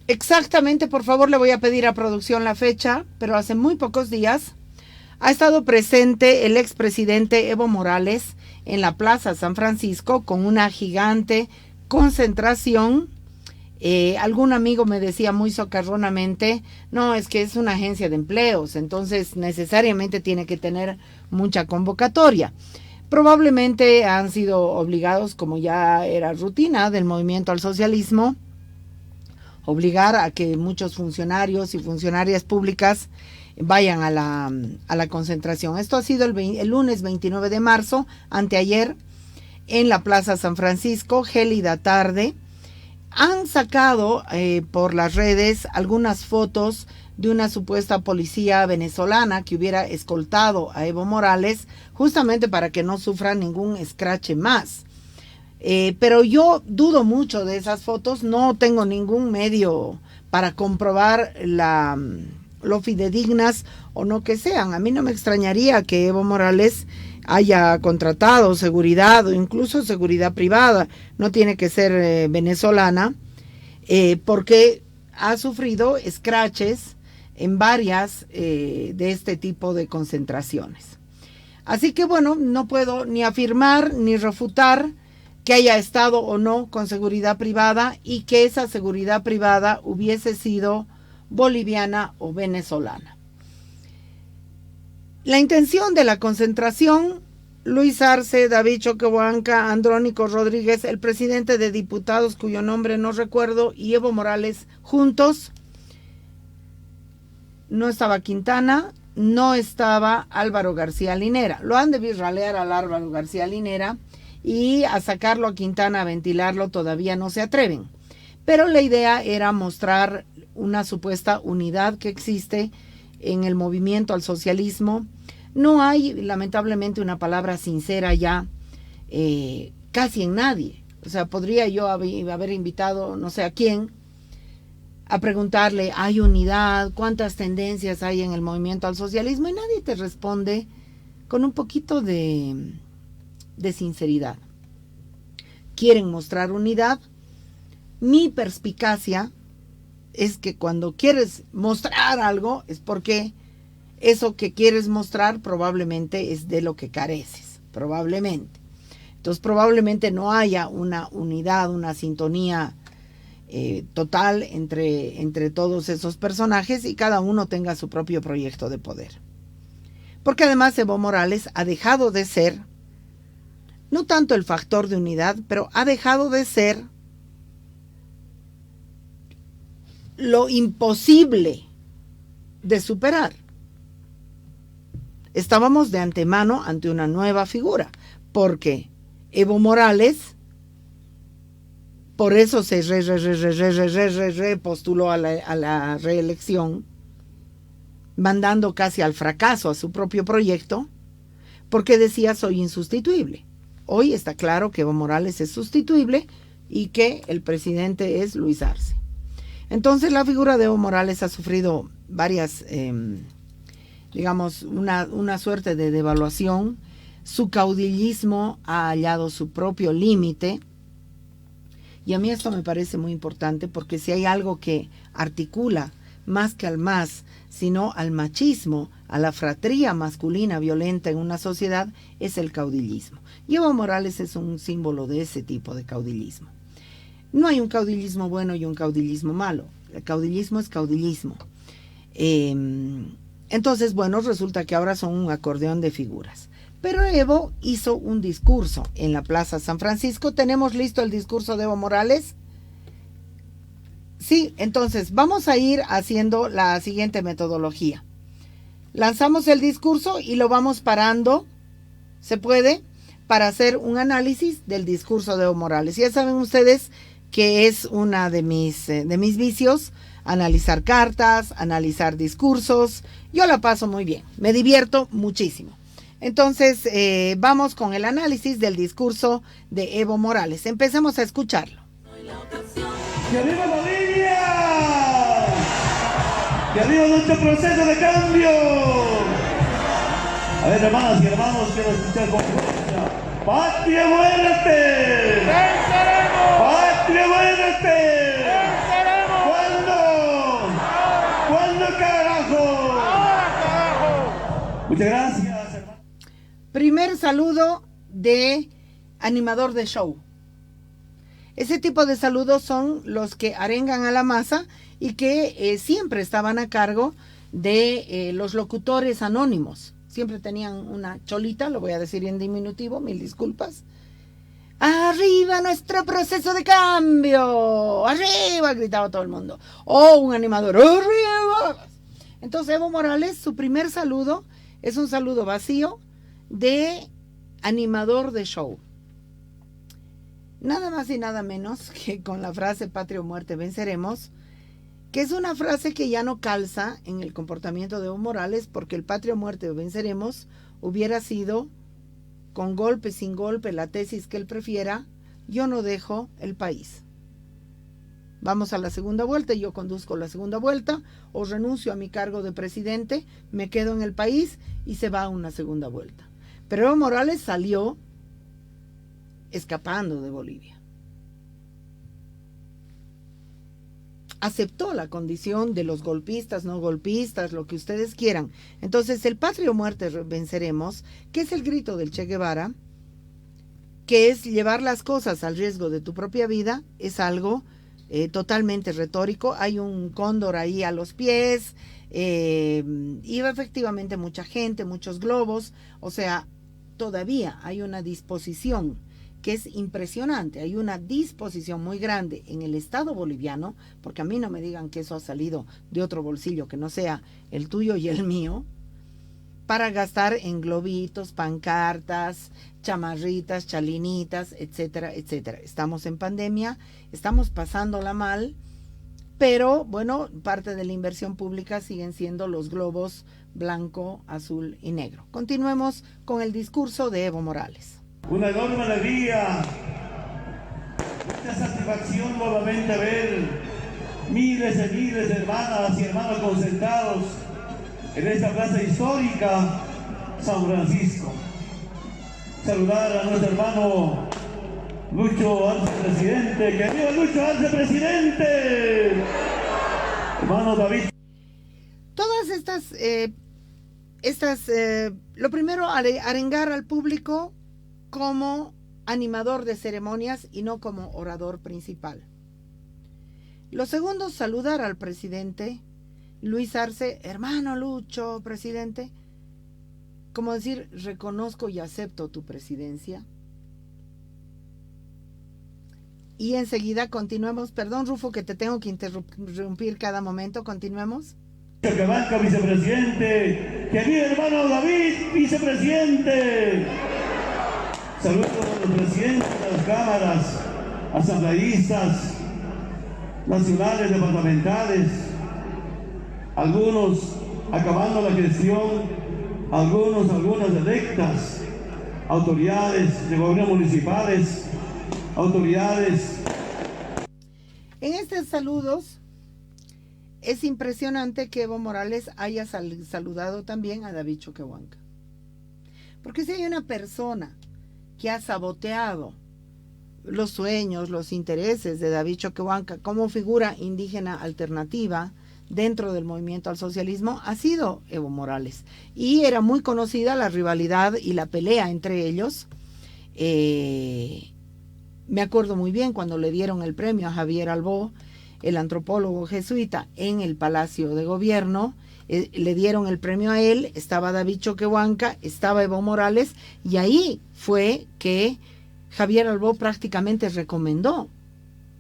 Exactamente, por favor, le voy a pedir a producción la fecha, pero hace muy pocos días ha estado presente el expresidente Evo Morales en la Plaza San Francisco con una gigante concentración. Algún amigo me decía muy socarronamente, no, es que es una agencia de empleos, entonces necesariamente tiene que tener mucha convocatoria. Probablemente han sido obligados, como ya era rutina del movimiento al socialismo, obligar a que muchos funcionarios y funcionarias públicas vayan a la concentración. Esto ha sido el lunes 29 de marzo, anteayer, en la Plaza San Francisco, gélida tarde. Han sacado por las redes algunas fotos de una supuesta policía venezolana que hubiera escoltado a Evo Morales justamente para que no sufra ningún escrache más. Pero yo dudo mucho de esas fotos, no tengo ningún medio para comprobar lo fidedignas o no que sean. A mí no me extrañaría que Evo Morales haya contratado seguridad o incluso seguridad privada, no tiene que ser venezolana, porque ha sufrido escraches en varias de este tipo de concentraciones. Así que bueno, no puedo ni afirmar ni refutar que haya estado o no con seguridad privada y que esa seguridad privada hubiese sido boliviana o venezolana. La intención de la concentración, Luis Arce, David Choquehuanca, Andrónico Rodríguez, el presidente de diputados cuyo nombre no recuerdo, y Evo Morales juntos. No estaba Quintana, no estaba Álvaro García Linera. Lo han de virralear al Álvaro García Linera y a sacarlo a Quintana, a ventilarlo, todavía no se atreven. Pero la idea era mostrar una supuesta unidad que existe en el movimiento al socialismo. No hay, lamentablemente, una palabra sincera ya casi en nadie. O sea, podría yo haber invitado, no sé a quién, a preguntarle, ¿hay unidad? ¿Cuántas tendencias hay en el movimiento al socialismo? Y nadie te responde con un poquito de sinceridad. Quieren mostrar unidad. Mi perspicacia es que cuando quieres mostrar algo es porque eso que quieres mostrar probablemente es de lo que careces, probablemente. Entonces probablemente no haya una unidad, una sintonía total entre todos esos personajes y cada uno tenga su propio proyecto de poder. Porque además Evo Morales ha dejado de ser, no tanto el factor de unidad, pero ha dejado de ser lo imposible de superar. Estábamos de antemano ante una nueva figura, porque Evo Morales, por eso se postuló a la reelección, mandando casi al fracaso a su propio proyecto, porque decía soy insustituible. Hoy está claro que Evo Morales es sustituible y que el presidente es Luis Arce. Entonces la figura de Evo Morales ha sufrido varias, digamos, una suerte de devaluación. Su caudillismo ha hallado su propio límite. Y a mí esto me parece muy importante porque si hay algo que articula más que al más, sino al machismo, a la fratría masculina violenta en una sociedad, es el caudillismo. Y Evo Morales es un símbolo de ese tipo de caudillismo. No hay un caudillismo bueno y un caudillismo malo. El caudillismo es caudillismo. Entonces, bueno, resulta que ahora son un acordeón de figuras. Pero Evo hizo un discurso en la Plaza San Francisco. ¿Tenemos listo el discurso de Evo Morales? Sí, entonces vamos a ir haciendo la siguiente metodología. Lanzamos el discurso y lo vamos parando, ¿se puede? Para hacer un análisis del discurso de Evo Morales. Ya saben ustedes que es una de mis vicios, analizar cartas, analizar discursos. Yo la paso muy bien, me divierto muchísimo. Entonces, vamos con el análisis del discurso de Evo Morales. Empecemos a escucharlo. ¡Que viva Bolivia! ¡Que viva nuestro proceso de cambio! A ver, hermanas y hermanos, quiero escuchar con fuerza. ¡Patria muerte! ¡Venceremos! ¡Patria muerte! ¡Venceremos! ¿Cuándo? saludo de animador de show. Ese tipo de saludos son los que arengan a la masa y que siempre estaban a cargo de los locutores anónimos. Siempre tenían una cholita, lo voy a decir en diminutivo, mil disculpas. ¡Arriba nuestro proceso de cambio! ¡Arriba! Gritaba todo el mundo. O un animador, ¡arriba! Entonces Evo Morales, su primer saludo es un saludo vacío de animador de show. Nada más y nada menos que con la frase patria o muerte venceremos, que es una frase que ya no calza en el comportamiento de Evo Morales, porque el patria o muerte venceremos hubiera sido, con golpe, sin golpe, la tesis que él prefiera, yo no dejo el país. Vamos a la segunda vuelta, yo conduzco la segunda vuelta, o renuncio a mi cargo de presidente, me quedo en el país y se va a una segunda vuelta. Pero Evo Morales salió escapando de Bolivia. Aceptó la condición de los golpistas, no golpistas, lo que ustedes quieran. Entonces el patria o muerte venceremos, que es el grito del Che Guevara, que es llevar las cosas al riesgo de tu propia vida, es algo totalmente retórico. Hay un cóndor ahí a los pies, iba efectivamente mucha gente, muchos globos, o sea, todavía hay una disposición que es impresionante, hay una disposición muy grande en el Estado boliviano, porque a mí no me digan que eso ha salido de otro bolsillo que no sea el tuyo y el mío, para gastar en globitos, pancartas, chamarritas, chalinitas, etcétera, etcétera. Estamos en pandemia, estamos pasándola mal, pero bueno, parte de la inversión pública siguen siendo los globos blanco, azul y negro. Continuemos con el discurso de Evo Morales. Una enorme alegría, mucha satisfacción nuevamente ver miles y miles de hermanas y hermanos concentrados en esta plaza histórica San Francisco. Saludar a nuestro hermano Lucho Arce, presidente. ¡Que viva Lucho Arce, presidente! Hermano David. Todas estas, lo primero, arengar al público como animador de ceremonias y no como orador principal. Lo segundo, saludar al presidente Luis Arce, hermano Lucho, presidente, como decir, reconozco y acepto tu presidencia. Y enseguida continuemos, perdón Rufo que te tengo que interrumpir cada momento, continuemos. Que banca, vicepresidente, que vive hermano David, vicepresidente. Saludos a los presidentes de las cámaras, asambleístas, nacionales, departamentales, algunos acabando la gestión, algunas electas, autoridades de gobierno municipales, autoridades. En estos saludos es impresionante que Evo Morales haya saludado también a David Choquehuanca. Porque si hay una persona que ha saboteado los sueños, los intereses de David Choquehuanca como figura indígena alternativa dentro del movimiento al socialismo, ha sido Evo Morales. Y era muy conocida la rivalidad y la pelea entre ellos. Me acuerdo muy bien cuando le dieron el premio a Javier Albó, el antropólogo jesuita, en el Palacio de Gobierno. Le dieron el premio a él, estaba David Choquehuanca, estaba Evo Morales, y ahí fue que Javier Albó prácticamente recomendó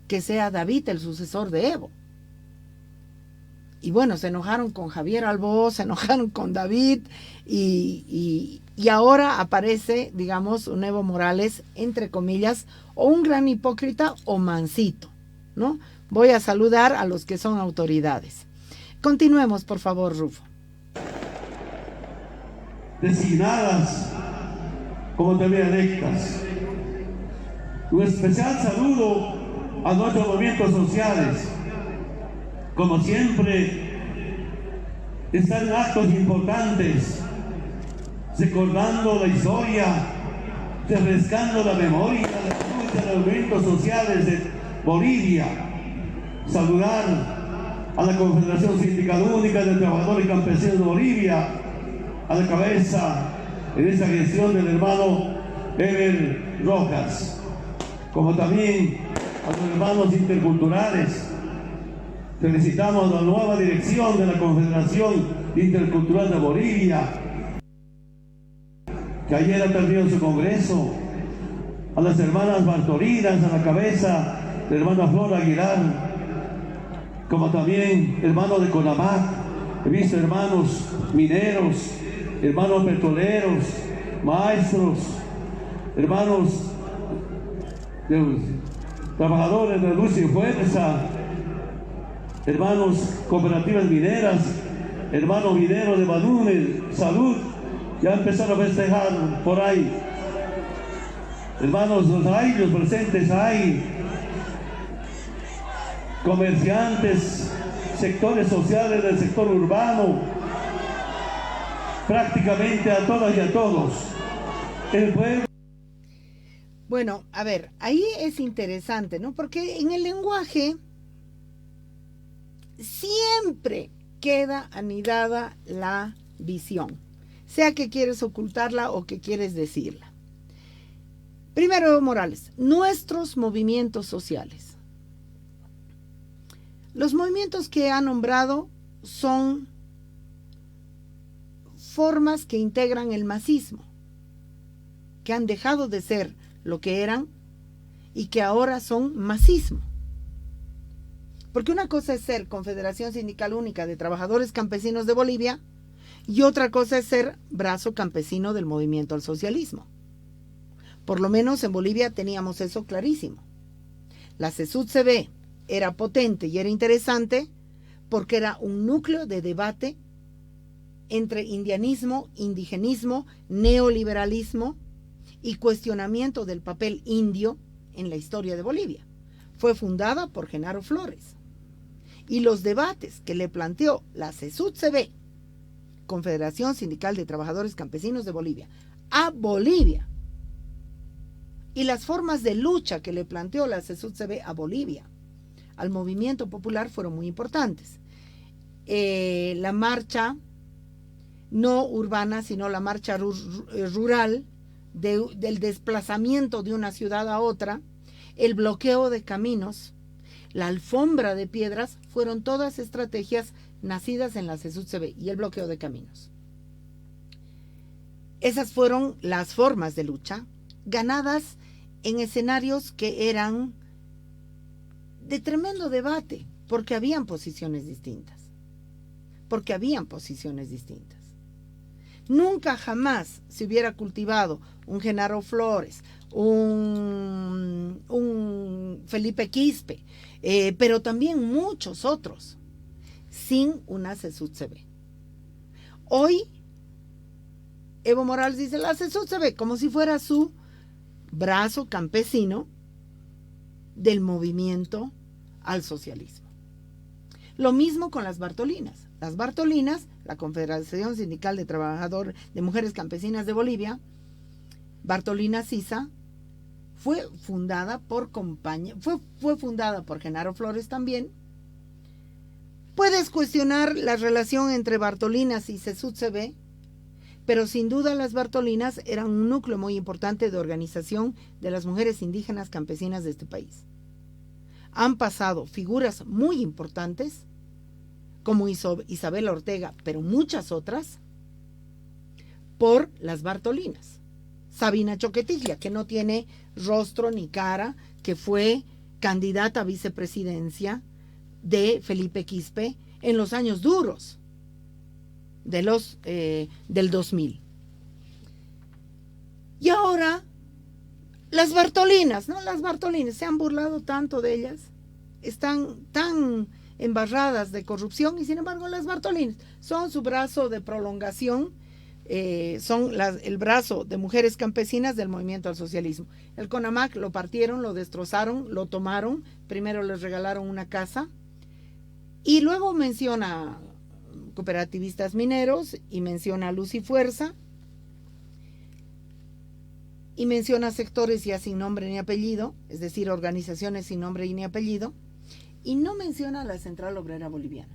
que sea David el sucesor de Evo. Y bueno, se enojaron con Javier Albó, se enojaron con David, y ahora aparece, digamos, un Evo Morales, entre comillas, o un gran hipócrita o mansito, ¿no? Voy a saludar a los que son autoridades. Continuemos, por favor, Rufo. Designadas como también electas. Un especial saludo a nuestros movimientos sociales. Como siempre, están actos importantes, recordando la historia, refrescando la memoria de los movimientos sociales de Bolivia. Saludar a la Confederación Sindical Única de Trabajadores y Campesinos de Bolivia, a la cabeza en esta gestión del hermano Ever Rojas, como también a los hermanos interculturales. Felicitamos a la nueva dirección de la Confederación Intercultural de Bolivia, que ayer ha terminado su congreso, a las hermanas Bartolinas, a la cabeza de la hermana Flor Aguilar, como también hermanos de Conamac. He visto hermanos mineros, hermanos petroleros, maestros, hermanos trabajadores de luz y fuerza, hermanos cooperativas mineras, hermanos mineros de Banunes, salud, ya empezaron a festejar por ahí. Hermanos, los hay, los presentes hay, comerciantes, sectores sociales del sector urbano, prácticamente a todas y a todos. El pueblo. Bueno, a ver, ahí es interesante, ¿no? Porque en el lenguaje siempre queda anidada la visión, sea que quieres ocultarla o que quieres decirla. Primero, Evo Morales, nuestros movimientos sociales. Los movimientos que ha nombrado son formas que integran el masismo, que han dejado de ser lo que eran y que ahora son masismo. Porque una cosa es ser Confederación Sindical Única de Trabajadores Campesinos de Bolivia y otra cosa es ser brazo campesino del movimiento al socialismo. Por lo menos en Bolivia teníamos eso clarísimo. La CESUD-CB era potente y era interesante porque era un núcleo de debate entre indianismo, indigenismo, neoliberalismo y cuestionamiento del papel indio en la historia de Bolivia. Fue fundada por Genaro Flores. Y los debates que le planteó la CESUD-CB, Confederación Sindical de Trabajadores Campesinos de Bolivia, a Bolivia, y las formas de lucha que le planteó la CESUD-CB a Bolivia, al movimiento popular, fueron muy importantes. La marcha no urbana, sino la marcha rural, del desplazamiento de una ciudad a otra, el bloqueo de caminos, la alfombra de piedras, fueron todas estrategias nacidas en la CESUD-CB, y el bloqueo de caminos. Esas fueron las formas de lucha, ganadas en escenarios que eran de tremendo debate, porque habían posiciones distintas. Nunca jamás se hubiera cultivado un Genaro Flores, un Felipe Quispe, pero también muchos otros, sin una CESUD-CB. Hoy, Evo Morales dice la CESUD-CB como si fuera su brazo campesino del movimiento al socialismo. Lo mismo con las Bartolinas. Las Bartolinas, la Confederación Sindical de Trabajadores de Mujeres Campesinas de Bolivia, Bartolina Sisa, fue fundada por Genaro Flores también. Puedes cuestionar la relación entre Bartolinas y CESUD-CB, pero sin duda las Bartolinas eran un núcleo muy importante de organización de las mujeres indígenas campesinas de este país. Han pasado figuras muy importantes, como Isabel Ortega, pero muchas otras, por las Bartolinas. Sabina Choquetiglia, que no tiene rostro ni cara, que fue candidata a vicepresidencia de Felipe Quispe en los años duros del 2000. Y ahora las Bartolinas, ¿no? Las Bartolinas, se han burlado tanto de ellas, están tan embarradas de corrupción, y sin embargo las Bartolinas son su brazo de prolongación, son el brazo de mujeres campesinas del movimiento al socialismo. El CONAMAC lo partieron, lo destrozaron, lo tomaron, primero les regalaron una casa, y luego menciona cooperativistas mineros, y menciona Luz y Fuerza, y menciona sectores ya sin nombre ni apellido, es decir, organizaciones sin nombre ni apellido, y no menciona la Central Obrera Boliviana.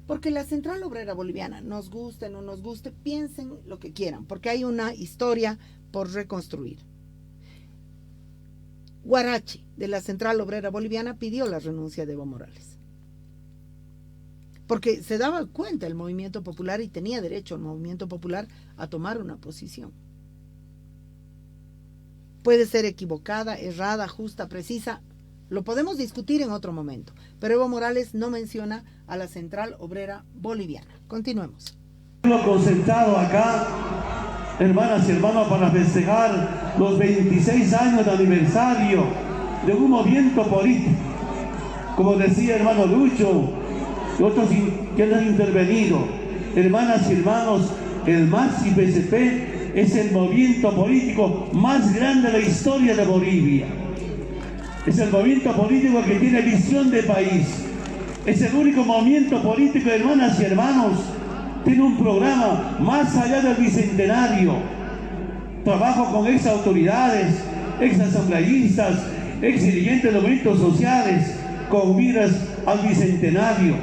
Porque la Central Obrera Boliviana, nos guste o no nos guste, piensen lo que quieran, porque hay una historia por reconstruir. Huarachi, de la Central Obrera Boliviana, pidió la renuncia de Evo Morales. Porque se daba cuenta el movimiento popular y tenía derecho el movimiento popular a tomar una posición. Puede ser equivocada, errada, justa, precisa, lo podemos discutir en otro momento, pero Evo Morales no menciona a la Central Obrera Boliviana. Continuemos. Concentrado acá, hermanas y hermanos, para festejar los 26 años de aniversario de un movimiento político, como decía hermano Lucho y otros que han intervenido. Hermanas y hermanos, el MAS y PSP es el movimiento político más grande de la historia de Bolivia. Es el movimiento político que tiene visión de país. Es el único movimiento político, hermanas y hermanos, tiene un programa más allá del bicentenario. Trabajo con ex autoridades, ex asambleístas, ex dirigentes de los movimientos sociales, con miras al bicentenario.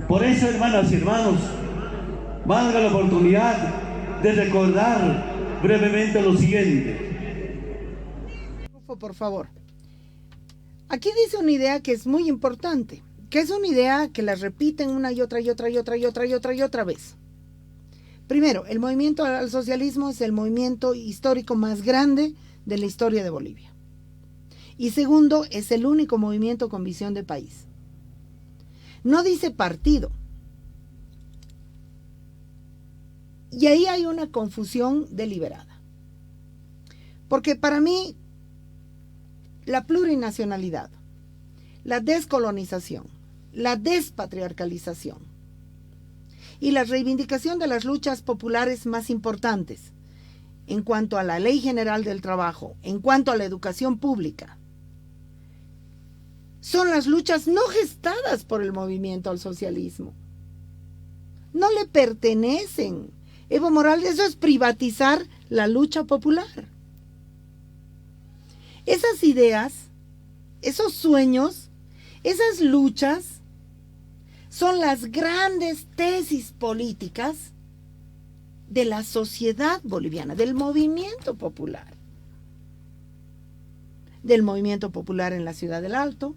Por eso, hermanas y hermanos, valga la oportunidad de recordar brevemente lo siguiente. Por favor. Aquí dice una idea que es muy importante, que es una idea que la repiten una y otra vez. Primero, el movimiento al socialismo es el movimiento histórico más grande de la historia de Bolivia. Y segundo, es el único movimiento con visión de país. No dice partido. Y ahí hay una confusión deliberada. Porque para mí, la plurinacionalidad, la descolonización, la despatriarcalización y la reivindicación de las luchas populares más importantes en cuanto a la Ley General del Trabajo, en cuanto a la educación pública, son las luchas no gestadas por el movimiento al socialismo. No le pertenecen. Evo Morales, eso es privatizar la lucha popular. Esas ideas, esos sueños, esas luchas son las grandes tesis políticas de la sociedad boliviana, del movimiento popular. Del movimiento popular en la Ciudad del Alto,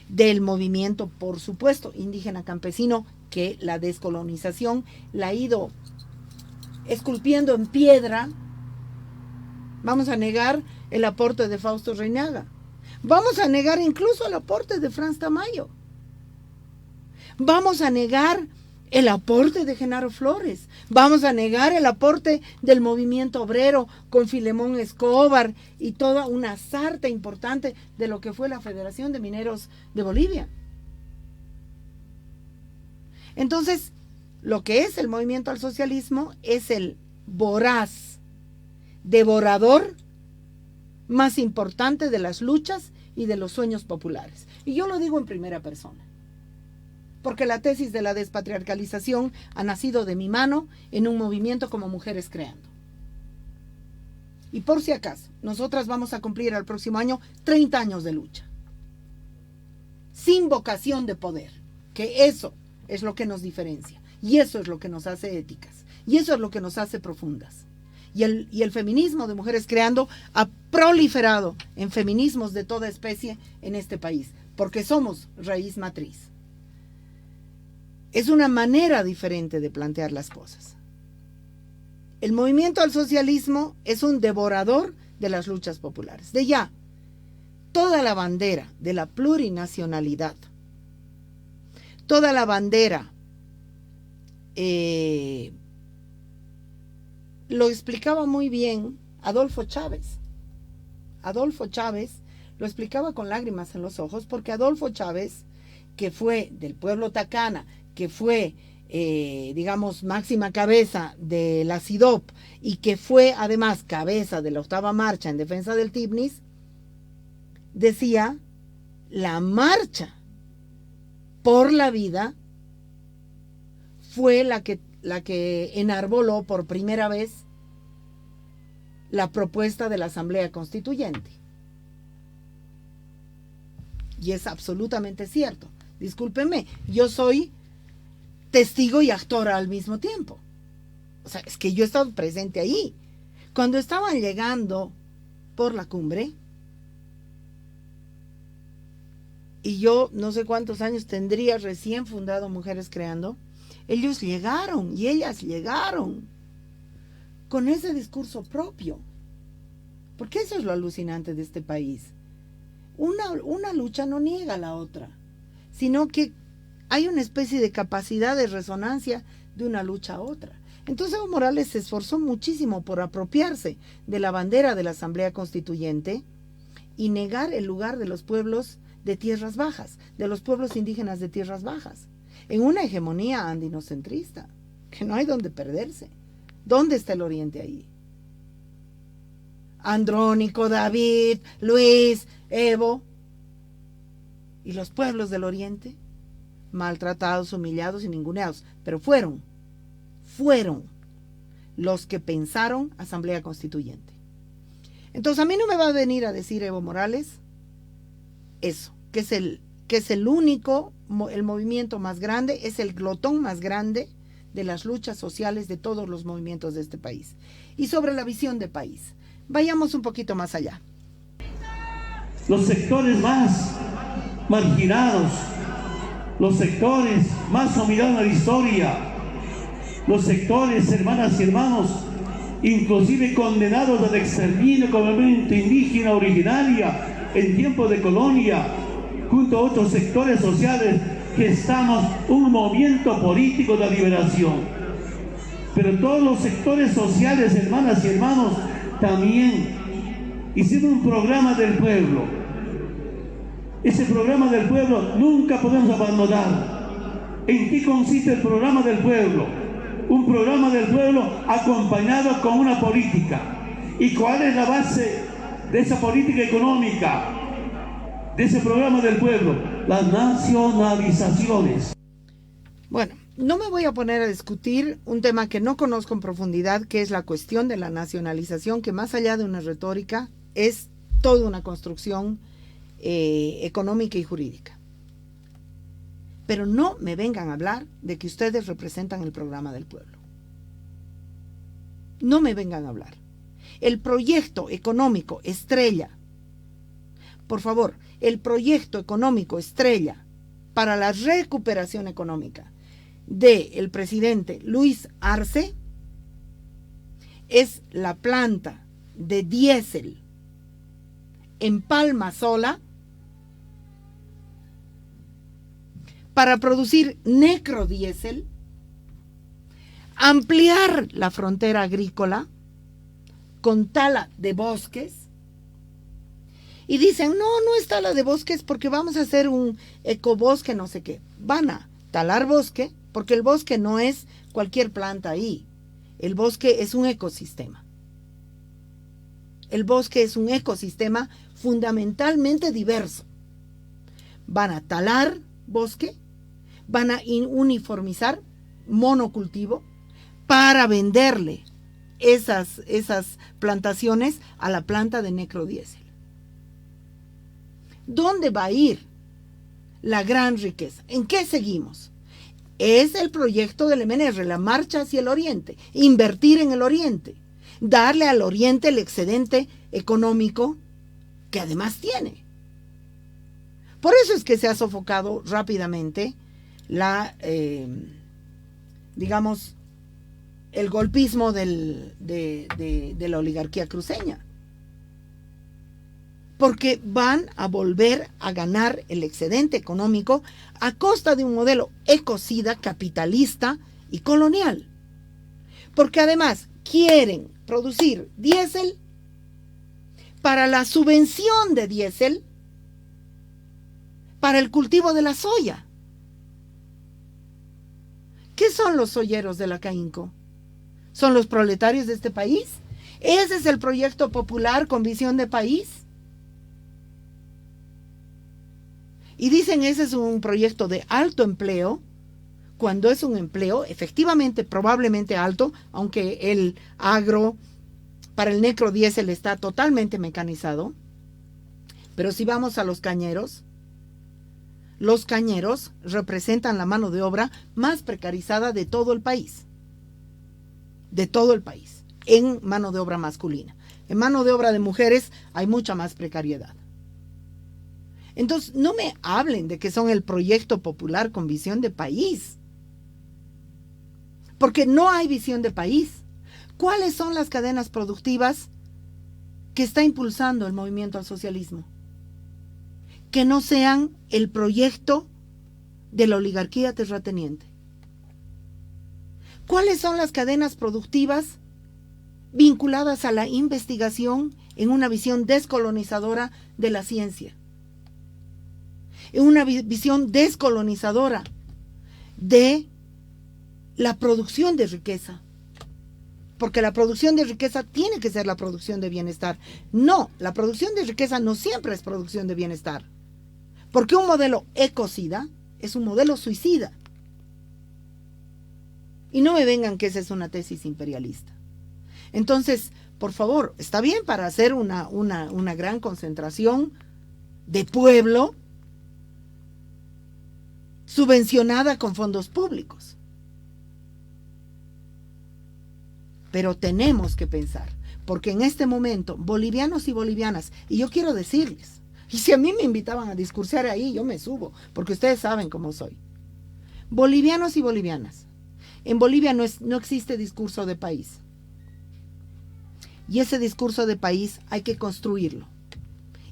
del movimiento, por supuesto, indígena campesino, que la descolonización la ha ido esculpiendo en piedra. Vamos a negar el aporte de Fausto Reinaga. Vamos a negar incluso el aporte de Franz Tamayo. Vamos a negar el aporte de Genaro Flores. Vamos a negar el aporte del movimiento obrero con Filemón Escobar y toda una sarta importante de lo que fue la Federación de Mineros de Bolivia. Entonces, lo que es el movimiento al socialismo es el voraz, devorador más importante de las luchas y de los sueños populares. Y yo lo digo en primera persona, porque la tesis de la despatriarcalización ha nacido de mi mano en un movimiento como Mujeres Creando. Y por si acaso, nosotras vamos a cumplir al próximo año 30 años de lucha, sin vocación de poder, que eso es lo que nos diferencia, y eso es lo que nos hace éticas, y eso es lo que nos hace profundas. Y el feminismo de Mujeres Creando ha proliferado en feminismos de toda especie en este país, porque somos raíz matriz. Es una manera diferente de plantear las cosas. El movimiento al socialismo es un devorador de las luchas populares. De ya, toda la bandera de la plurinacionalidad, toda la bandera, lo explicaba muy bien Adolfo Chávez. Adolfo Chávez lo explicaba con lágrimas en los ojos, porque Adolfo Chávez, que fue del pueblo Tacana, que fue, digamos, máxima cabeza de la CIDOP y que fue además cabeza de la 8ª marcha en defensa del TIBNIS, decía, la marcha por la vida fue la que enarboló por primera vez la propuesta de la Asamblea Constituyente. Y es absolutamente cierto. Discúlpenme, yo soy testigo y actora al mismo tiempo. O sea, es que yo he estado presente ahí. Cuando estaban llegando por la cumbre, y yo no sé cuántos años tendría recién fundado Mujeres Creando, ellos llegaron y ellas llegaron con ese discurso propio. Porque eso es lo alucinante de este país. Una lucha no niega a la otra, sino que hay una especie de capacidad de resonancia de una lucha a otra. Entonces Evo Morales se esforzó muchísimo por apropiarse de la bandera de la Asamblea Constituyente y negar el lugar de los pueblos de tierras bajas, de los pueblos indígenas de tierras bajas, en una hegemonía andinocentrista, que no hay donde perderse. ¿Dónde está el Oriente ahí? Andrónico, David, Luis, Evo y los pueblos del Oriente, maltratados, humillados y ninguneados, pero fueron los que pensaron Asamblea Constituyente. Entonces a mí no me va a venir a decir Evo Morales eso, que es el único, el movimiento más grande, es el glotón más grande de las luchas sociales de todos los movimientos de este país. Y sobre la visión de país, vayamos un poquito más allá. Los sectores más marginados, los sectores más humillados en la historia, los sectores, hermanas y hermanos, inclusive condenados al exterminio como movimiento indígena originaria en tiempos de colonia, junto a otros sectores sociales que estamos un movimiento político de liberación. Pero todos los sectores sociales, hermanas y hermanos, también hicieron un programa del pueblo. Ese programa del pueblo nunca podemos abandonar. ¿En qué consiste el programa del pueblo? Un programa del pueblo acompañado con una política. ¿Y cuál es la base de esa política económica? De ese programa del pueblo, las nacionalizaciones. Bueno, no me voy a poner a discutir un tema que no conozco en profundidad, que es la cuestión de la nacionalización, que más allá de una retórica, es toda una construcción económica y jurídica. Pero no me vengan a hablar de que ustedes representan el programa del pueblo. No me vengan a hablar. El proyecto económico estrella, por favor, el proyecto económico estrella para la recuperación económica del presidente Luis Arce es la planta de diésel en Palma Sola para producir necrodiesel, ampliar la frontera agrícola con tala de bosques. Y dicen, no es tala de bosques porque vamos a hacer un ecobosque, no sé qué. Van a talar bosque porque el bosque no es cualquier planta ahí. El bosque es un ecosistema. El bosque es un ecosistema fundamentalmente diverso. Van a talar bosque, van a uniformizar monocultivo para venderle esas plantaciones a la planta de necrodiesel. ¿Dónde va a ir la gran riqueza? ¿En qué seguimos? Es el proyecto del MNR, la marcha hacia el oriente, invertir en el oriente, darle al oriente el excedente económico que además tiene. Por eso es que se ha sofocado rápidamente el golpismo de la oligarquía cruceña. Porque van a volver a ganar el excedente económico a costa de un modelo ecocida, capitalista y colonial. Porque además quieren producir diésel para la subvención de diésel para el cultivo de la soya. ¿Qué son los soyeros de la CAINCO? ¿Son los proletarios de este país? ¿Ese es el proyecto popular con visión de país? Y dicen ese es un proyecto de alto empleo, cuando es un empleo efectivamente probablemente alto, aunque el agro para el necrodiesel está totalmente mecanizado. Pero si vamos a los cañeros, los cañeros representan la mano de obra más precarizada de todo el país. De todo el país, en mano de obra masculina. En mano de obra de mujeres hay mucha más precariedad. Entonces, no me hablen de que son el proyecto popular con visión de país. Porque no hay visión de país. ¿Cuáles son las cadenas productivas que está impulsando el movimiento al socialismo? Que no sean el proyecto de la oligarquía terrateniente. ¿Cuáles son las cadenas productivas vinculadas a la investigación en una visión descolonizadora de la ciencia? En una visión descolonizadora de la producción de riqueza. Porque la producción de riqueza tiene que ser la producción de bienestar. No, la producción de riqueza no siempre es producción de bienestar. Porque un modelo ecocida es un modelo suicida. Y no me vengan que esa es una tesis imperialista. Entonces, por favor, está bien para hacer una gran concentración de pueblo subvencionada con fondos públicos. Pero tenemos que pensar, porque en este momento, bolivianos y bolivianas, y yo quiero decirles, y si a mí me invitaban a discursar ahí, yo me subo, porque ustedes saben cómo soy. Bolivianos y bolivianas, en Bolivia no existe discurso de país. Y ese discurso de país hay que construirlo.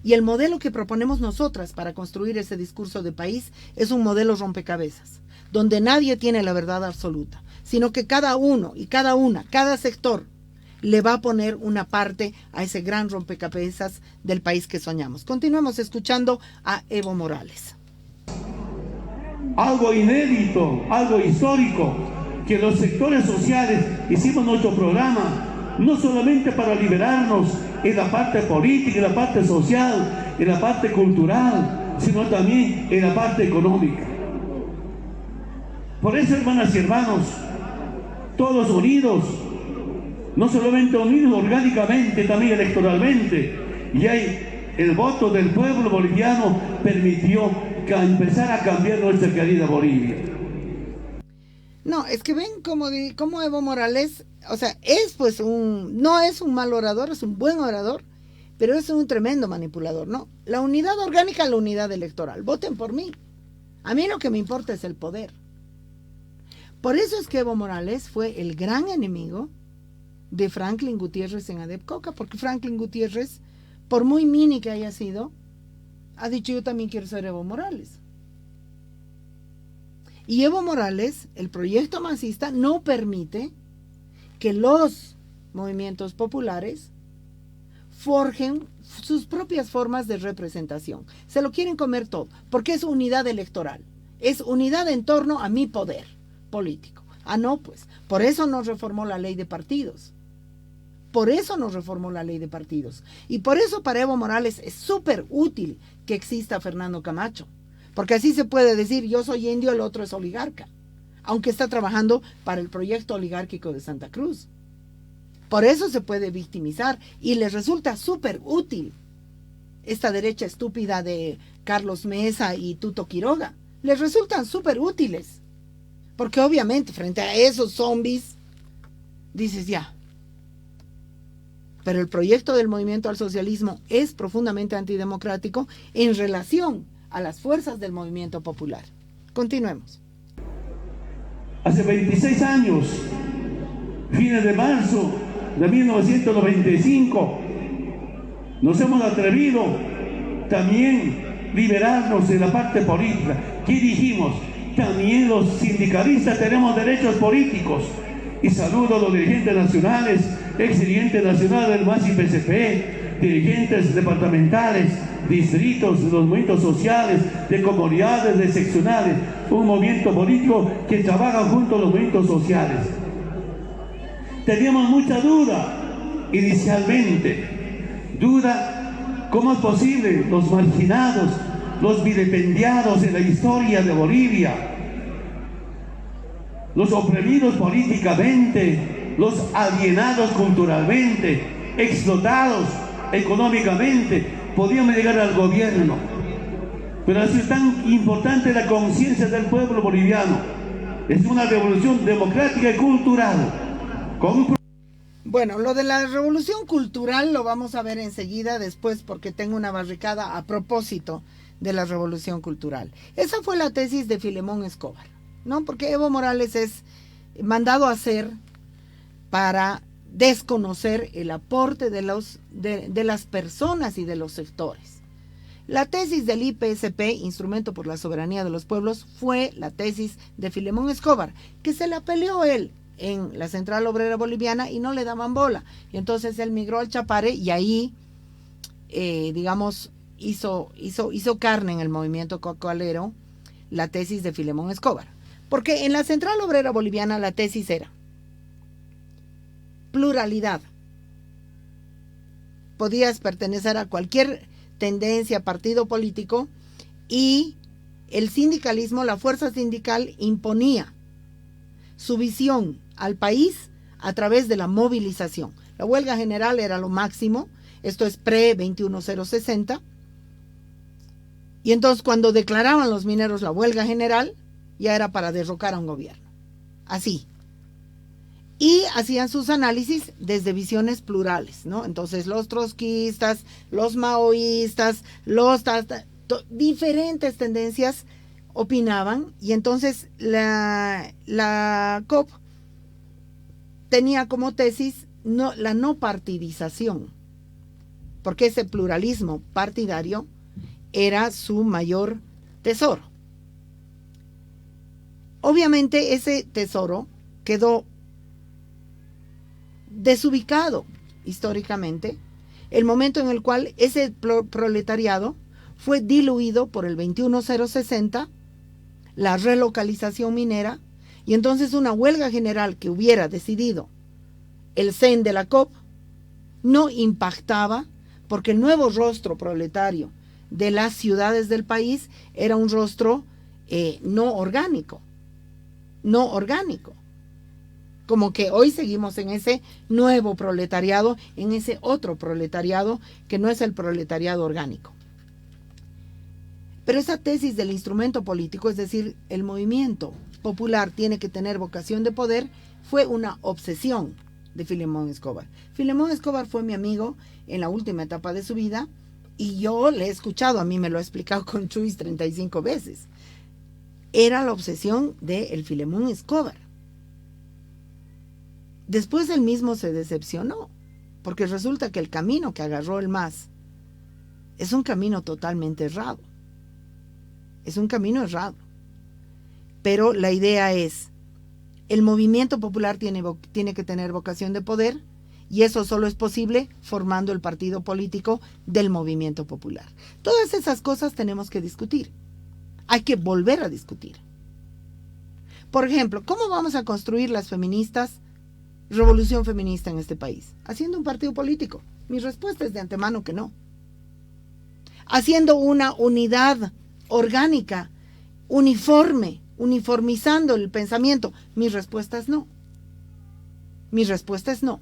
Y el modelo que proponemos nosotras para construir ese discurso de país es un modelo rompecabezas, donde nadie tiene la verdad absoluta, sino que cada uno y cada una, cada sector, le va a poner una parte a ese gran rompecabezas del país que soñamos. Continuemos escuchando a Evo Morales. Algo inédito, algo histórico, que los sectores sociales hicimos nuestro programa, no solamente para liberarnos en la parte política, en la parte social, en la parte cultural, sino también en la parte económica. Por eso, hermanas y hermanos, todos unidos, no solamente unidos orgánicamente, también electoralmente, y ahí el voto del pueblo boliviano permitió empezar a cambiar nuestra querida Bolivia. No, es que ven como Evo Morales, o sea, no es un mal orador, es un buen orador, pero es un tremendo manipulador, ¿no? La unidad orgánica, la unidad electoral. Voten por mí. A mí lo que me importa es el poder. Por eso es que Evo Morales fue el gran enemigo de Franklin Gutiérrez en ADEP Coca, porque Franklin Gutiérrez, por muy mini que haya sido, ha dicho: yo también quiero ser Evo Morales. Y Evo Morales, el proyecto masista, no permite que los movimientos populares forjen sus propias formas de representación. Se lo quieren comer todo, porque es unidad electoral, es unidad en torno a mi poder político. Ah, no, pues, por eso nos reformó la ley de partidos. Por eso nos reformó la ley de partidos. Y por eso para Evo Morales es súper útil que exista Fernando Camacho. Porque así se puede decir: yo soy indio, el otro es oligarca. Aunque está trabajando para el proyecto oligárquico de Santa Cruz. Por eso se puede victimizar. Y les resulta súper útil esta derecha estúpida de Carlos Mesa y Tuto Quiroga. Les resultan súper útiles. Porque obviamente frente a esos zombies, dices ya. Pero el proyecto del movimiento al socialismo es profundamente antidemocrático en relación a las fuerzas del movimiento popular. Continuemos. Hace 26 años, fines de marzo de 1995, nos hemos atrevido también liberarnos de la parte política. ¿Qué dijimos? También los sindicalistas tenemos derechos políticos. Y saludo a los dirigentes nacionales, ex dirigente nacional del MAS y PCP, dirigentes departamentales, distritos, de los movimientos sociales, de comunidades, de seccionales, un movimiento político que trabaja junto a los movimientos sociales. Teníamos mucha duda inicialmente, ¿cómo es posible los marginados, los vilipendiados en la historia de Bolivia, los oprimidos políticamente, los alienados culturalmente, explotados económicamente, podíamos llegar al gobierno? pero ha sido tan importante la conciencia del pueblo boliviano. Es una revolución democrática y cultural. Bueno, lo de la revolución cultural lo vamos a ver enseguida después, porque tengo una barricada a propósito de la revolución cultural. Esa fue la tesis de Filemón Escobar, ¿no? Porque Evo Morales es mandado a hacer para desconocer el aporte de las personas y de los sectores. La tesis del IPSP, Instrumento por la Soberanía de los Pueblos, fue la tesis de Filemón Escobar, que se la peleó él en la Central Obrera Boliviana y no le daban bola. Y entonces él migró al Chapare y ahí, digamos, hizo carne en el movimiento cocoalero la tesis de Filemón Escobar. Porque en la Central Obrera Boliviana la tesis era pluralidad. Podías pertenecer a cualquier tendencia, partido político, y el sindicalismo, la fuerza sindical, imponía su visión al país a través de la movilización. La huelga general era lo máximo, esto es pre-21060, y entonces cuando declaraban los mineros la huelga general, ya era para derrocar a un gobierno. Así. Y hacían sus análisis desde visiones plurales, ¿no? Entonces los trotskistas, los maoístas, diferentes tendencias opinaban, y entonces la COP tenía como tesis la no partidización, porque ese pluralismo partidario era su mayor tesoro. Obviamente ese tesoro quedó desubicado históricamente el momento en el cual ese proletariado fue diluido por el 21060, la relocalización minera, y entonces una huelga general que hubiera decidido el CEN de la COP no impactaba, porque el nuevo rostro proletario de las ciudades del país era un rostro no orgánico, como que hoy seguimos en ese nuevo proletariado, en ese otro proletariado que no es el proletariado orgánico. Pero esa tesis del instrumento político, es decir, el movimiento popular tiene que tener vocación de poder, fue una obsesión de Filemón Escobar. Filemón Escobar fue mi amigo en la última etapa de su vida, y yo le he escuchado, a mí me lo ha explicado con Chuis 35 veces. Era la obsesión del Filemón Escobar. Después él mismo se decepcionó, porque resulta que el camino que agarró el MAS es un camino totalmente errado. Es un camino errado. Pero la idea es, el movimiento popular tiene que tener vocación de poder, y eso solo es posible formando el partido político del movimiento popular. Todas esas cosas tenemos que discutir. Hay que volver a discutir. Por ejemplo, ¿cómo vamos a construir las feministas revolución feminista en este país? Haciendo un partido político. Mi respuesta es de antemano que no. Haciendo una unidad orgánica, uniformizando el pensamiento. Mi respuesta es no. Mi respuesta es no.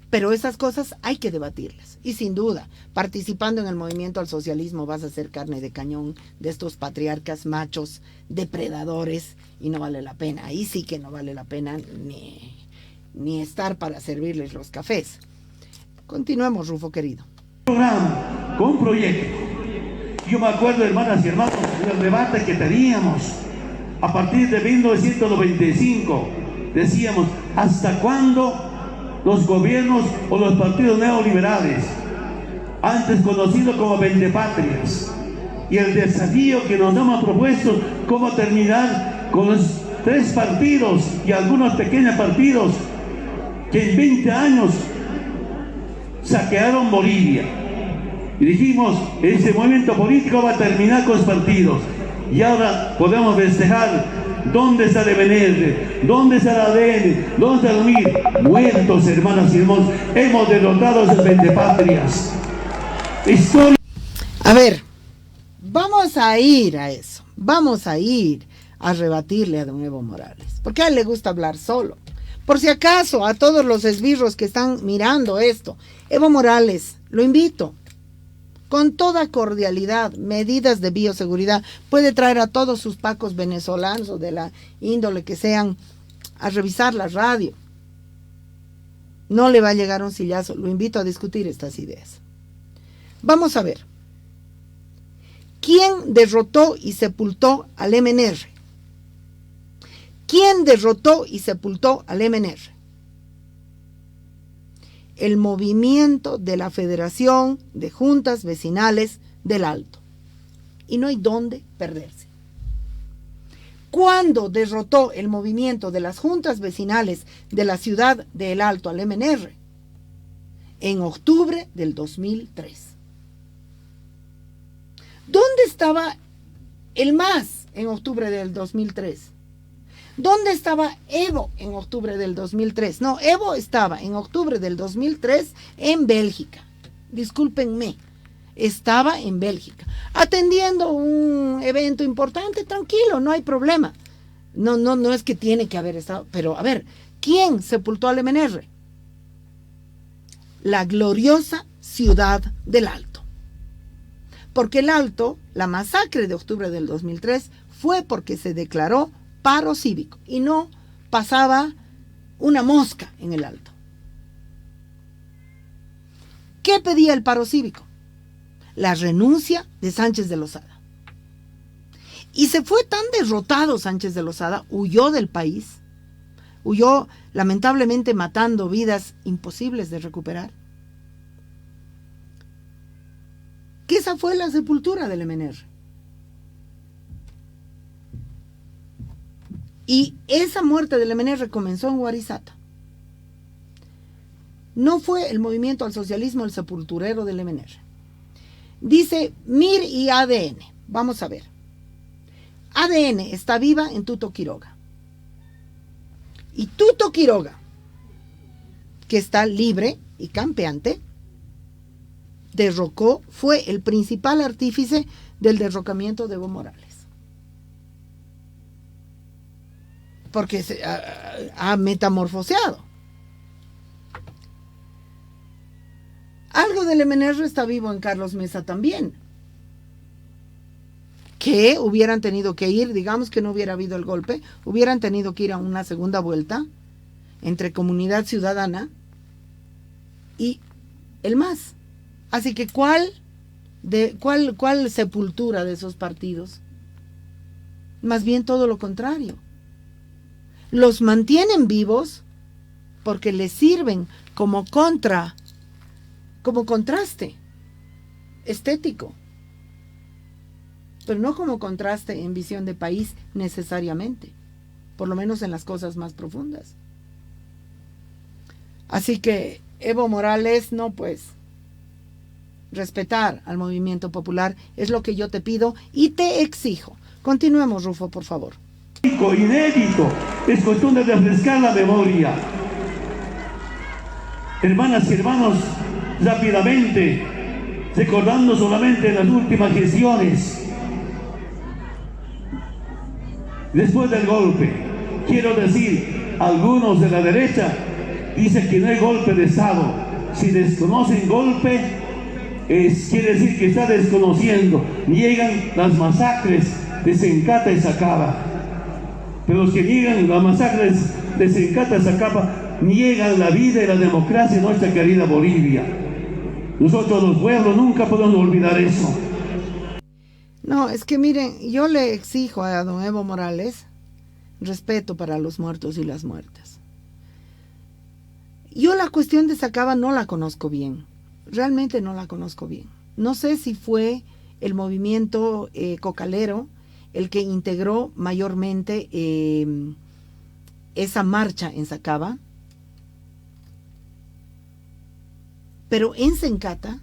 Pero esas cosas hay que debatirlas. Y sin duda, participando en el movimiento al socialismo vas a ser carne de cañón de estos patriarcas machos, depredadores, y no vale la pena. Ahí sí que no vale la pena ni estar para servirles los cafés. Continuemos, Rufo querido. Programa con proyecto. Yo me acuerdo, hermanas y hermanos, del debate que teníamos a partir de 1995. Decíamos, ¿hasta cuándo los gobiernos o los partidos neoliberales, antes conocidos como vendepatrias, y el desafío que nos hemos propuesto, cómo terminar con los 3 partidos y algunos pequeños partidos que en 20 años saquearon Bolivia? Y dijimos, ese movimiento político va a terminar con los partidos, y ahora podemos festejar. ¿Dónde está el MNR? ¿Dónde está el ADN? ¿Dónde está el UNIR? Muertos, hermanas y hermanos. Hemos derrotado a esos vendepatrias. A ver, vamos a ir a eso. Vamos a ir a rebatirle a don Evo Morales, porque a él le gusta hablar solo. Por si acaso, a todos los esbirros que están mirando esto, Evo Morales, lo invito. con toda cordialidad, medidas de bioseguridad. Puede traer a todos sus pacos venezolanos o de la índole que sean a revisar la radio. No le va a llegar un sillazo. Lo invito a discutir estas ideas. Vamos a ver. ¿Quién derrotó y sepultó al MNR? ¿Quién derrotó y sepultó al MNR? El movimiento de la Federación de Juntas Vecinales del Alto. Y no hay dónde perderse. ¿Cuándo derrotó el movimiento de las juntas vecinales de la ciudad de El Alto al MNR? En octubre del 2003. ¿Dónde estaba el MAS en octubre del 2003? ¿Dónde estaba Evo en octubre del 2003? No, Evo estaba en octubre del 2003 en Bélgica. Discúlpenme, estaba en Bélgica, atendiendo un evento importante, tranquilo, no hay problema. No es que tiene que haber estado, pero a ver, ¿quién sepultó al MNR? La gloriosa ciudad del Alto. Porque el Alto, la masacre de octubre del 2003, fue porque se declaró paro cívico y no pasaba una mosca en el Alto. ¿Qué pedía el paro cívico? La renuncia de Sánchez de Lozada. Y se fue tan derrotado Sánchez de Lozada, huyó del país, huyó lamentablemente matando vidas imposibles de recuperar, que esa fue la sepultura del MNR. Y esa muerte del MNR comenzó en Huarizata. No fue el movimiento al socialismo el sepulturero del MNR. Dice MIR y ADN. Vamos a ver. ADN está viva en Tuto Quiroga. Y Tuto Quiroga, que está libre y campeante, fue el principal artífice del derrocamiento de Evo Morales. Porque se ha metamorfoseado. Algo del MNR está vivo en Carlos Mesa también. Que hubieran tenido que ir, digamos que no hubiera habido el golpe, hubieran tenido que ir a una segunda vuelta entre Comunidad Ciudadana y el MAS. Así que ¿cuál sepultura de esos partidos? Más bien todo lo contrario. Los mantienen vivos porque les sirven como contraste estético, pero no como contraste en visión de país necesariamente, por lo menos en las cosas más profundas. Así que Evo Morales, no pues, respetar al movimiento popular es lo que yo te pido y te exijo. Continuemos, Rufo, por favor. Inédito, es cuestión de refrescar la memoria. Hermanas y hermanos, rápidamente, recordando solamente las últimas gestiones. Después del golpe, quiero decir, algunos de la derecha dicen que no hay golpe de Estado. Si desconocen golpe, quiere decir que está desconociendo. Niegan las masacres de Sencata y Sacaba. Pero los que niegan las masacres de Sencata y Sacaba niegan la vida y la democracia de nuestra querida Bolivia. Nosotros los pueblos nunca podemos olvidar eso. No, es que miren, yo le exijo a don Evo Morales respeto para los muertos y las muertas. Yo la cuestión de Sacaba no la conozco bien, realmente no la conozco bien. No sé si fue el movimiento cocalero el que integró mayormente esa marcha en Sacaba, pero en Sencata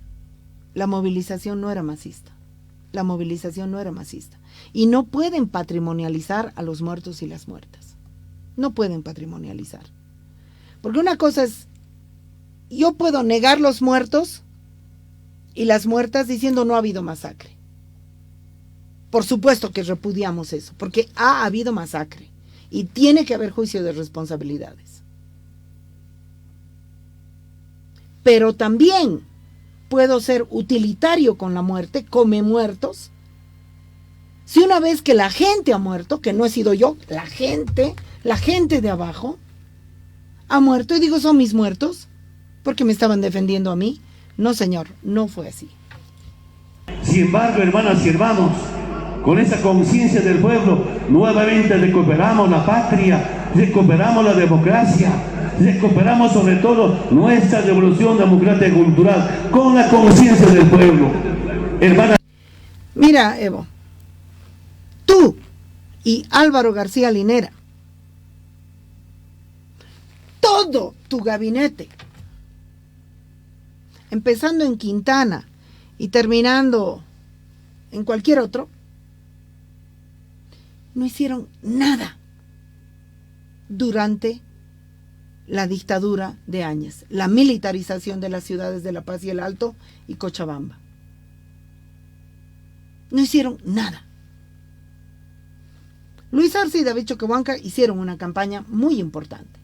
la movilización no era masista. La movilización no era masista. Y no pueden patrimonializar a los muertos y las muertas. No pueden patrimonializar. Porque una cosa es, yo puedo negar los muertos y las muertas diciendo no ha habido masacre. Por supuesto que repudiamos eso, porque ha habido masacre y tiene que haber juicio de responsabilidades. Pero también puedo ser utilitario con la muerte, come muertos? Si una vez que la gente ha muerto, que no he sido yo, la gente de abajo ha muerto, y digo, ¿son mis muertos? Porque me estaban defendiendo a mí. No, señor, no fue así. Sin embargo, hermanas y hermanos, con esa conciencia del pueblo, nuevamente recuperamos la patria, recuperamos la democracia, recuperamos sobre todo nuestra revolución democrática y cultural, con la conciencia del pueblo. Hermana. Mira, Evo, tú y Álvaro García Linera, todo tu gabinete, empezando en Quintana y terminando en cualquier otro, no hicieron nada durante la dictadura de Áñez, la militarización de las ciudades de La Paz y El Alto y Cochabamba. No hicieron nada. Luis Arce y David Choquehuanca hicieron una campaña muy importante.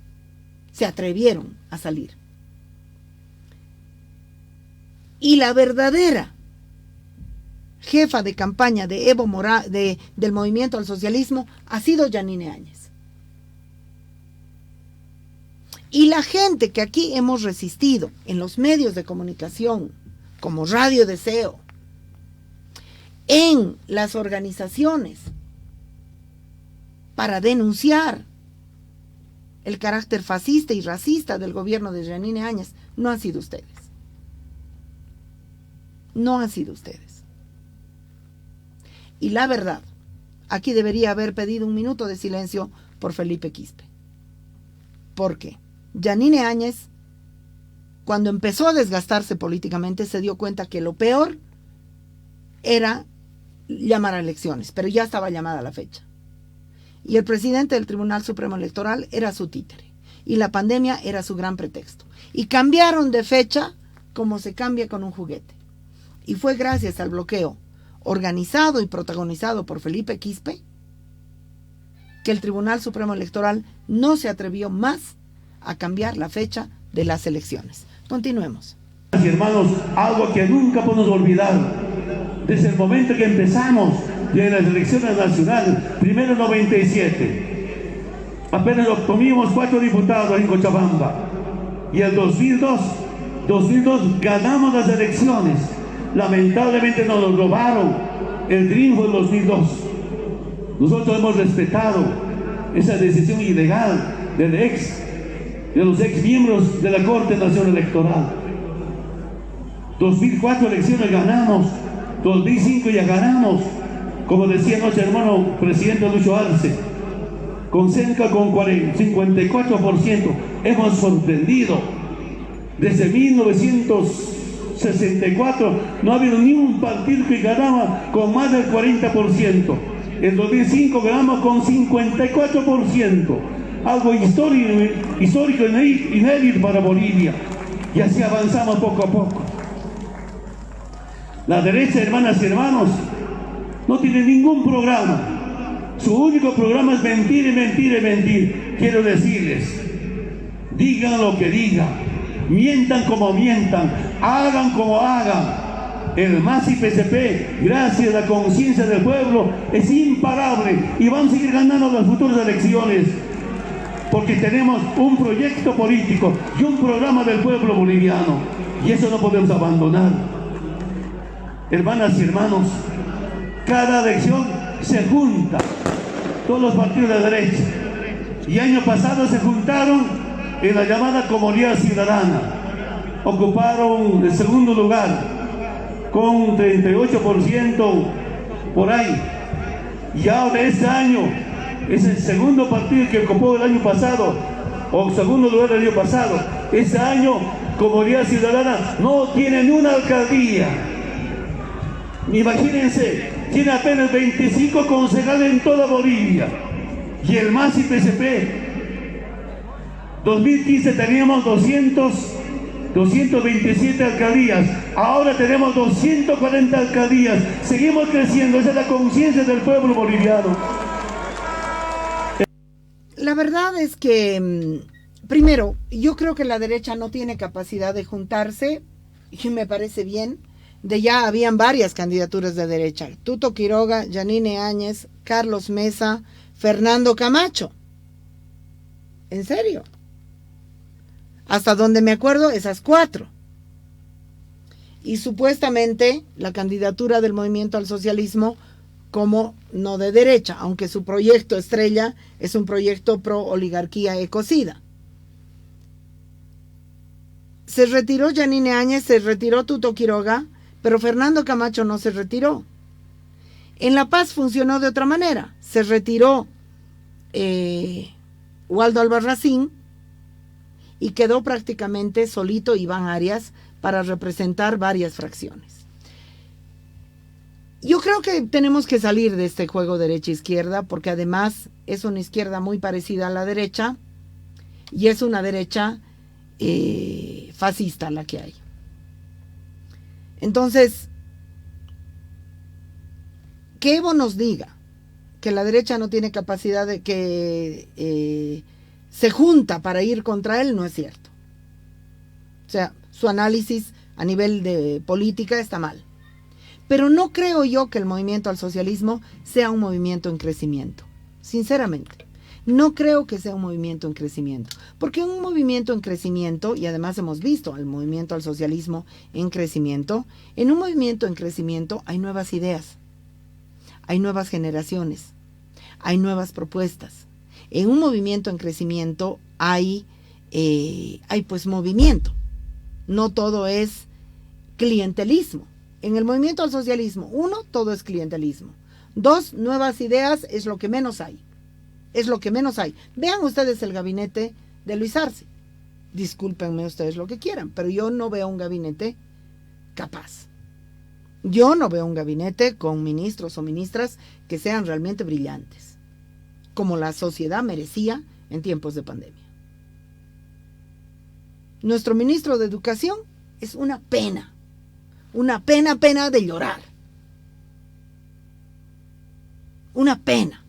Se atrevieron a salir. Y la verdadera jefa de campaña de Evo Morales, del Movimiento al Socialismo, ha sido Yanine Áñez. Y la gente que aquí hemos resistido en los medios de comunicación, como Radio Deseo, en las organizaciones, para denunciar el carácter fascista y racista del gobierno de Yanine Áñez, no han sido ustedes. No han sido ustedes. Y la verdad, aquí debería haber pedido un minuto de silencio por Felipe Quispe. ¿Por qué? Yanine Áñez, cuando empezó a desgastarse políticamente, se dio cuenta que lo peor era llamar a elecciones, pero ya estaba llamada la fecha. Y el presidente del Tribunal Supremo Electoral era su títere. Y la pandemia era su gran pretexto. Y cambiaron de fecha como se cambia con un juguete. Y fue gracias al bloqueo organizado y protagonizado por Felipe Quispe que el Tribunal Supremo Electoral no se atrevió más a cambiar la fecha de las elecciones. Continuemos. Y hermanos, algo que nunca podemos olvidar. Desde el momento que empezamos de las elecciones nacionales, primero 97, apenas obtuvimos 4 diputados en Cochabamba. Y el 2002 ganamos las elecciones. Lamentablemente nos lo robaron el triunfo del 2002. Nosotros hemos respetado esa decisión ilegal de los ex miembros de la Corte Nacional Electoral. 2004 elecciones ganamos, 2005 ya ganamos, como decía nuestro hermano presidente Lucho Arce, con cerca con 54%. Hemos sorprendido. Desde 1964 no ha habido ni un partido que ganaba con más del 40%. En 2005 ganamos con 54%, algo histórico inédito para Bolivia. Y así avanzamos poco a poco. La derecha, hermanas y hermanos, no tiene ningún programa. Su único programa es mentir y mentir y mentir. Quiero decirles, digan lo que digan, mientan como mientan, hagan como hagan. El MAS y PCP, gracias a la conciencia del pueblo, es imparable y van a seguir ganando las futuras elecciones. Porque tenemos un proyecto político y un programa del pueblo boliviano. Y eso no podemos abandonar. Hermanas y hermanos, cada elección se junta todos los partidos de derecha. Y año pasado se juntaron en la llamada Comunidad Ciudadana. Ocuparon el segundo lugar con 38% por ahí. Y ahora este año es el segundo partido que ocupó el año pasado, o segundo lugar el año pasado. Este año Comunidad Ciudadana no tiene ni una alcaldía. Imagínense, tiene apenas 25 concejales en toda Bolivia. Y el MAS y PCP, 2015 teníamos 227 alcaldías, ahora tenemos 240 alcaldías. Seguimos creciendo, esa es la conciencia del pueblo boliviano. La verdad es que, primero, yo creo que la derecha no tiene capacidad de juntarse y me parece bien, ya habían varias candidaturas de derecha: Tuto Quiroga, Yanine Áñez, Carlos Mesa, Fernando Camacho. ¿En serio? Hasta donde me acuerdo, esas 4. Y supuestamente la candidatura del Movimiento al Socialismo, como no de derecha, aunque su proyecto estrella es un proyecto pro oligarquía ecocida. Se retiró Yanine Áñez, se retiró Tuto Quiroga, pero Fernando Camacho no se retiró. En La Paz funcionó de otra manera. Se retiró Waldo Albarracín y quedó prácticamente solito Iván Arias para representar varias fracciones. Yo creo que tenemos que salir de este juego derecha-izquierda, porque además es una izquierda muy parecida a la derecha y es una derecha fascista la que hay. Entonces, que Evo nos diga que la derecha no tiene capacidad de que se junta para ir contra él, no es cierto. O sea, su análisis a nivel de política está mal. Pero no creo yo que el movimiento al socialismo sea un movimiento en crecimiento. Sinceramente, no creo que sea un movimiento en crecimiento. Porque un movimiento en crecimiento, y además hemos visto al movimiento al socialismo en crecimiento, en un movimiento en crecimiento hay nuevas ideas, hay nuevas generaciones, hay nuevas propuestas. En un movimiento en crecimiento hay pues movimiento. No todo es clientelismo. En el movimiento al socialismo, 1, todo es clientelismo. 2, nuevas ideas es lo que menos hay. Es lo que menos hay. Vean ustedes el gabinete de Luis Arce. Discúlpenme ustedes lo que quieran, pero yo no veo un gabinete capaz. Yo no veo un gabinete con ministros o ministras que sean realmente brillantes, como la sociedad merecía en tiempos de pandemia. Nuestro ministro de Educación es una pena de llorar. Una pena.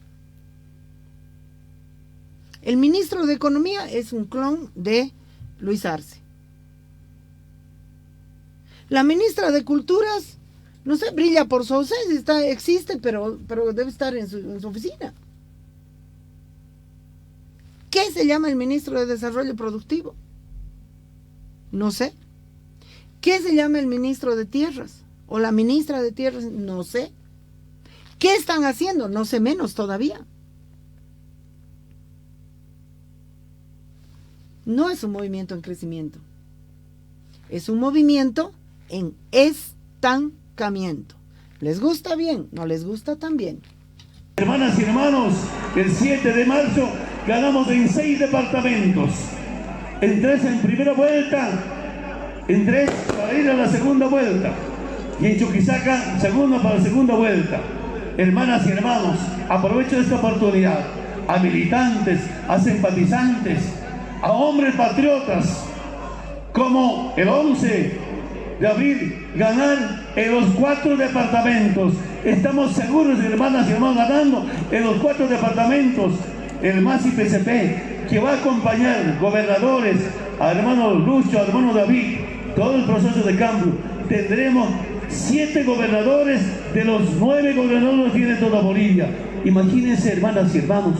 El ministro de Economía es un clon de Luis Arce. La ministra de Culturas, no sé, brilla por su ausencia, existe, pero debe estar en su oficina. ¿Qué se llama el ministro de Desarrollo Productivo? No sé. ¿Qué se llama el ministro de Tierras? ¿O la ministra de Tierras? No sé. ¿Qué están haciendo? No sé menos todavía. No es un movimiento en crecimiento. Es un movimiento en estancamiento. ¿Les gusta bien? ¿No les gusta también? Hermanas y hermanos, el 7 de marzo ganamos en 6 departamentos. En 3 en primera vuelta, en 3 para ir a la segunda vuelta. Y en Chuquisaca, segundo para la segunda vuelta. Hermanas y hermanos, aprovecho esta oportunidad a militantes, a simpatizantes, a hombres patriotas, como el 11 de abril, ganar en los 4 departamentos. Estamos seguros, hermanas y hermanos, ganando en los 4 departamentos. El MAS y PCP, que va a acompañar gobernadores, a hermano Lucho, a hermano David, todo el proceso de cambio. Tendremos 7 gobernadores de los 9 gobernadores que tiene toda Bolivia. Imagínense, hermanas y hermanos.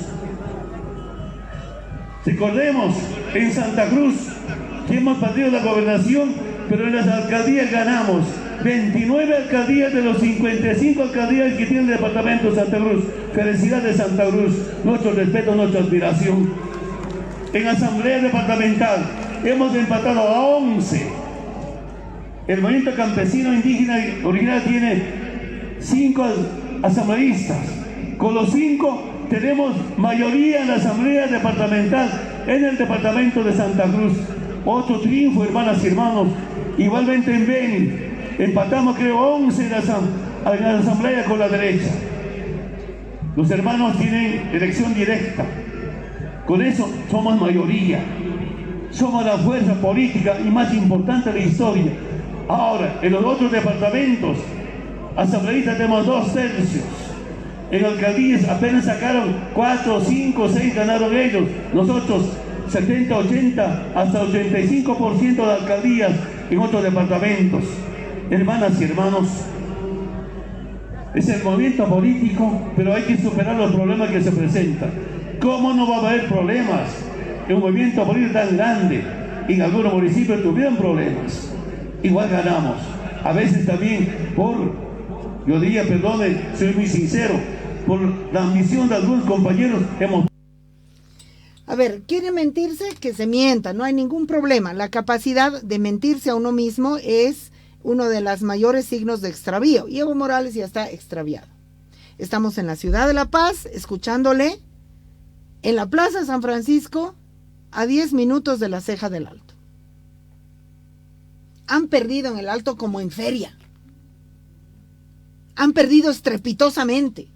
Recordemos, en Santa Cruz, que hemos perdido la gobernación, pero en las alcaldías ganamos 29 alcaldías de los 55 alcaldías que tiene el departamento de Santa Cruz. Felicidades, Santa Cruz, nuestro respeto, nuestra admiración. En asamblea departamental hemos empatado a 11. El movimiento campesino indígena original tiene 5 asambleístas. Con los 5 tenemos mayoría en la asamblea departamental en el departamento de Santa Cruz. Otro triunfo, hermanas y hermanos. Igualmente en Beni empatamos, creo, 11 en la asamblea con la derecha. Los hermanos tienen elección directa. Con eso somos mayoría. Somos la fuerza política y más importante de la historia. Ahora, en los otros departamentos, asambleístas tenemos 2/3. En alcaldías apenas sacaron 4, 5, 6, ganaron ellos. Nosotros 70, 80, hasta 85% de alcaldías en otros departamentos. Hermanas y hermanos, es el movimiento político, pero hay que superar los problemas que se presentan. ¿Cómo no va a haber problemas en un movimiento político tan grande? En algunos municipios tuvieron problemas. Igual ganamos. A veces también yo diría, perdone, soy muy sincero, por la ambición de algunos compañeros hemos... A ver, quiere mentirse, que se mienta, no hay ningún problema. La capacidad de mentirse a uno mismo es uno de los mayores signos de extravío. Y Evo Morales ya está extraviado. Estamos en la ciudad de La Paz, escuchándole en la Plaza San Francisco, a 10 minutos de la Ceja del Alto. Han perdido en el Alto como en feria. Han perdido estrepitosamente.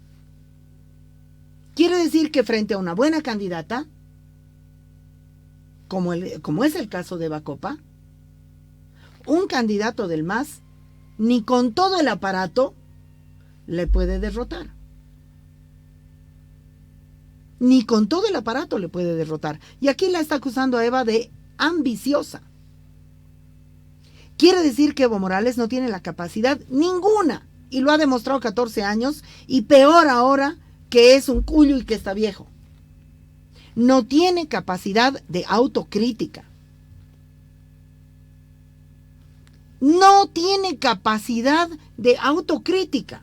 Quiere decir que frente a una buena candidata, como es el caso de Bacopa, un candidato del MAS, ni con todo el aparato, le puede derrotar. Ni con todo el aparato le puede derrotar. Y aquí la está acusando a Eva de ambiciosa. Quiere decir que Evo Morales no tiene la capacidad ninguna, y lo ha demostrado 14 años, y peor ahora que es un cuyo y que está viejo. No tiene capacidad de autocrítica. No tiene capacidad de autocrítica.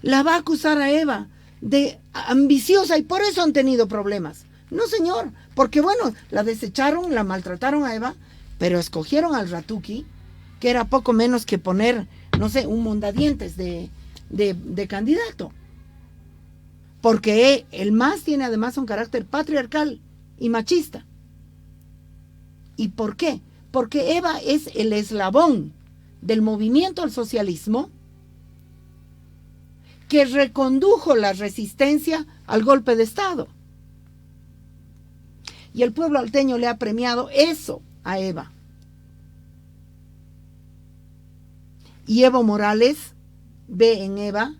La va a acusar a Eva de ambiciosa y por eso han tenido problemas. No, señor, porque bueno, la desecharon, la maltrataron a Eva, pero escogieron al Ratuki, que era poco menos que poner, no sé, un mondadientes de candidato. Porque el MAS tiene además un carácter patriarcal y machista. ¿Y por qué? Porque Eva es el eslabón del movimiento al socialismo que recondujo la resistencia al golpe de Estado. Y el pueblo alteño le ha premiado eso a Eva. Y Evo Morales ve en Eva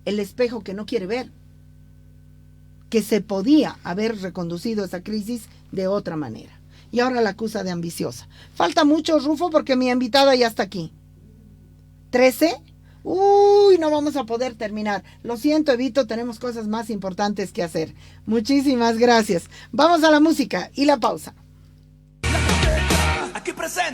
el espejo que no quiere ver, que se podía haber reconducido esa crisis de otra manera. Y ahora la acusa de ambiciosa. Falta mucho, Rufo, porque mi invitada ya está aquí. ¿13? Uy, no vamos a poder terminar. Lo siento, Evito, tenemos cosas más importantes que hacer. Muchísimas gracias. Vamos a la música y la pausa. Aquí presente.